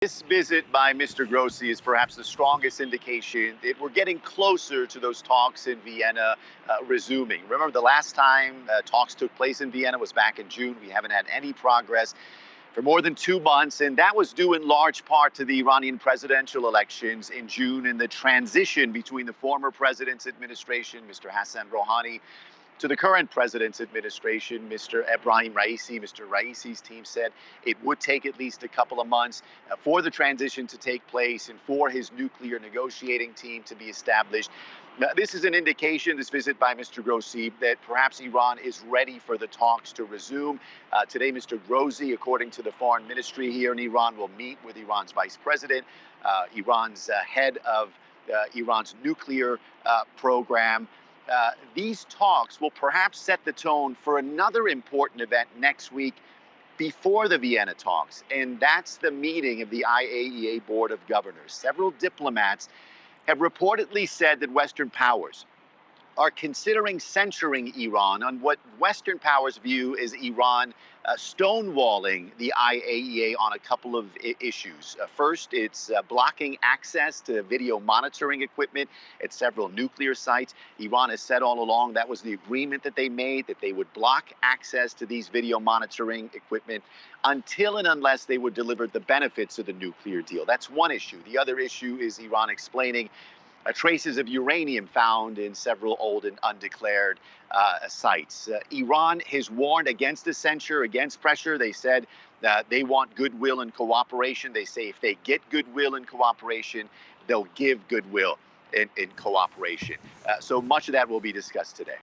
This visit by Mr. Grossi is perhaps the strongest indication that we're getting closer to those talks in Vienna resuming. Remember, the last time talks took place in Vienna was back in June. We haven't had any progress for more than 2 months, and that was due in large part to the Iranian presidential elections in June and the transition between the former president's administration, Mr. Hassan Rouhani, to the current president's administration, Mr. Ebrahim Raisi. Mr. Raisi's team said it would take at least a couple of months for the transition to take place and for his nuclear negotiating team to be established. Now, this is an indication, this visit by Mr. Grossi, that perhaps Iran is ready for the talks to resume. Today, Mr. Grossi, according to the foreign ministry here in Iran, will meet with Iran's vice president, Iran's head of Iran's nuclear program. These talks will perhaps set the tone for another important event next week before the Vienna talks, and that's the meeting of the IAEA Board of Governors. Several diplomats have reportedly said that Western powers are considering censuring Iran on what Western powers view as Iran stonewalling the IAEA on a couple of issues. First, it's blocking access to video monitoring equipment at several nuclear sites. Iran has said all along that was the agreement that they made, that they would block access to these video monitoring equipment until and unless they would deliver the benefits of the nuclear deal. That's one issue. The other issue is Iran explaining traces of uranium found in several old and undeclared sites. Iran has warned against the censure, against pressure. They said that they want goodwill and cooperation. They say if they get goodwill and cooperation, they'll give goodwill and cooperation. So much of that will be discussed today.